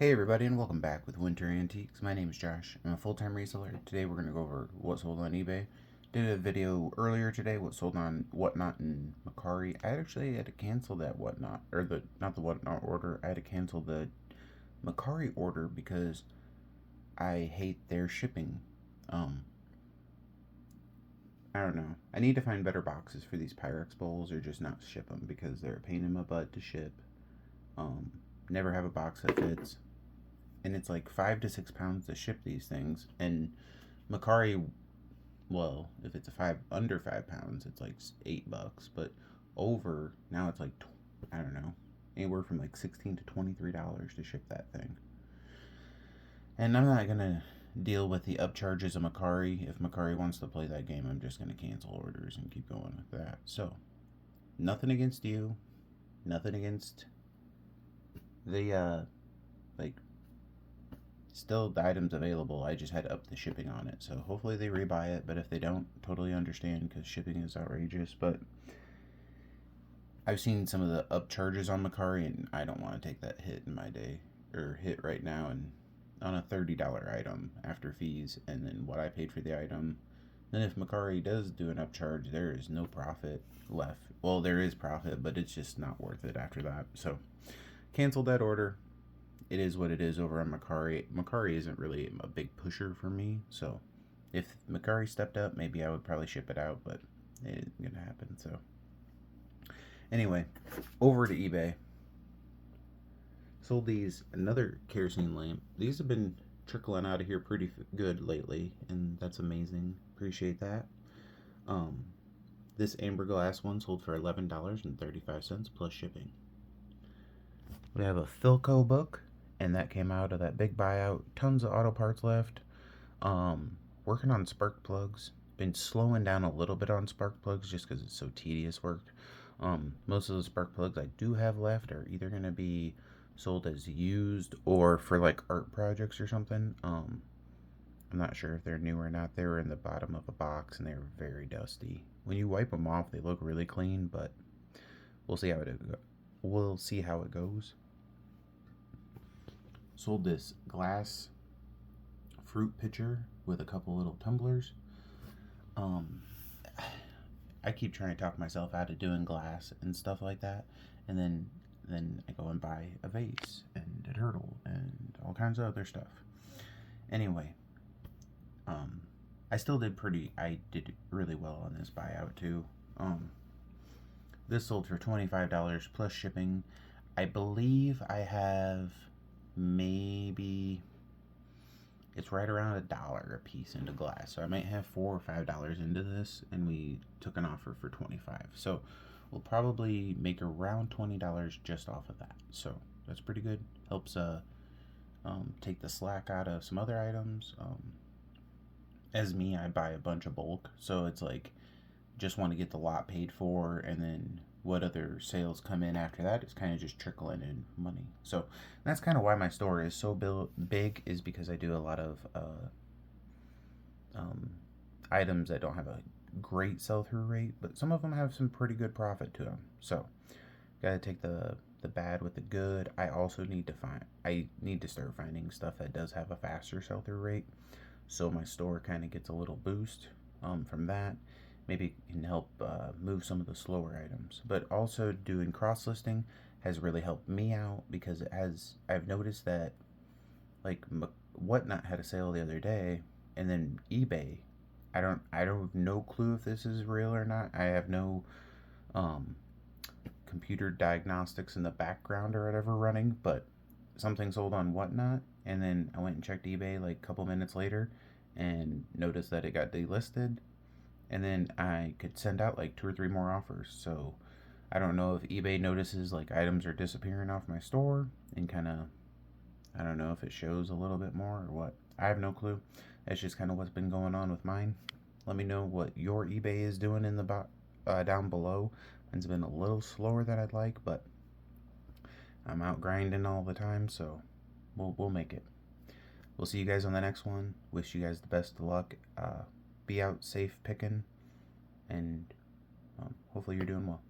Hey everybody, and welcome back with Winter Antiques. My name is Josh. I'm a full-time reseller. Today we're going to go over what sold on eBay. Did a video earlier today, what sold on Whatnot and Mercari. I actually had to cancel that Whatnot, or not the Whatnot order. I had to cancel the Mercari order because I hate their shipping. Um, I don't know. I need to find better boxes for these Pyrex bowls or just not ship them because they're a pain in my butt to ship. Um, Never have a box that fits. And it's like 5 to 6 pounds to ship these things. And Mercari, well, if it's under 5 pounds, it's like $8. But over now, it's like I don't know, anywhere from like $16 to $23 to ship that thing. And I'm not gonna deal with the upcharges of Mercari. If Mercari wants to play that game, I'm just gonna cancel orders and keep going with that. So, nothing against you, nothing against the like still the items available. I just had to up the shipping on it, so hopefully they rebuy it. But if they don't, totally understand because shipping is outrageous. But I've seen some of the upcharges on Mercari, and I don't want to take that hit in my day or hit right now and on a $30 item after fees and then what I paid for the item. Then if Mercari does do an upcharge, there is no profit left. Well, there is profit, but it's just not worth it after that. So canceled that order. It is what it is over on Mercari. Mercari isn't really a big pusher for me, so if Mercari stepped up, maybe I would probably ship it out, but it isn't gonna happen. So anyway, over to eBay. Sold these another kerosene lamp. These have been trickling out of here pretty good lately, and that's amazing. Appreciate that. Um, this amber glass one sold for $11.35 plus shipping. We have a Philco book, and that came out of that big buyout. Tons of auto parts left. Working on spark plugs. Been slowing down a little bit on spark plugs just because it's so tedious work. Most of the spark plugs I do have left are either going to be sold as used or for like art projects or something. I'm not sure if they're new or not. They were in the bottom of a box and they were very dusty. When you wipe them off, they look really clean, but we'll see how it goes. Sold this glass fruit pitcher with a couple little tumblers. I keep trying to talk myself out of doing glass and stuff like that, and then I go and buy a vase and a turtle and all kinds of other stuff. Anyway, I did really well on this buyout too. This sold for $25 plus shipping. I believe I have maybe it's right around $1 a piece into glass. So I might have $4 or $5 into this, and we took an offer for 25. So we'll probably make around $20 just off of that. So that's pretty good. Helps take the slack out of some other items. As me, I buy a bunch of bulk, so it's like just want to get the lot paid for, and then what other sales come in after that is kind of just trickling in money. So that's kind of why my store is so big, is because I do a lot of items that don't have a great sell-through rate, but some of them have some pretty good profit to them. So gotta take the bad with the good. I need to start finding stuff that does have a faster sell-through rate, so my store kind of gets a little boost from that. Maybe it can help move some of the slower items. But also doing cross listing has really helped me out because I've noticed that like Whatnot had a sale the other day, and then eBay. I don't have no clue if this is real or not. I have no um, computer diagnostics in the background or whatever running, but something sold on Whatnot, and then I went and checked eBay like a couple minutes later and noticed that it got delisted, and then I could send out like 2 or 3 more offers. So I don't know if eBay notices like items are disappearing off my store and kind of, I don't know if it shows a little bit more or what. I have no clue. That's just kind of what's been going on with mine. Let me know what your eBay is doing in the down below. Mine's been a little slower than I'd like, but I'm out grinding all the time, so we'll make it. We'll see you guys on the next one. Wish you guys the best of luck. Be out safe picking, and hopefully you're doing well.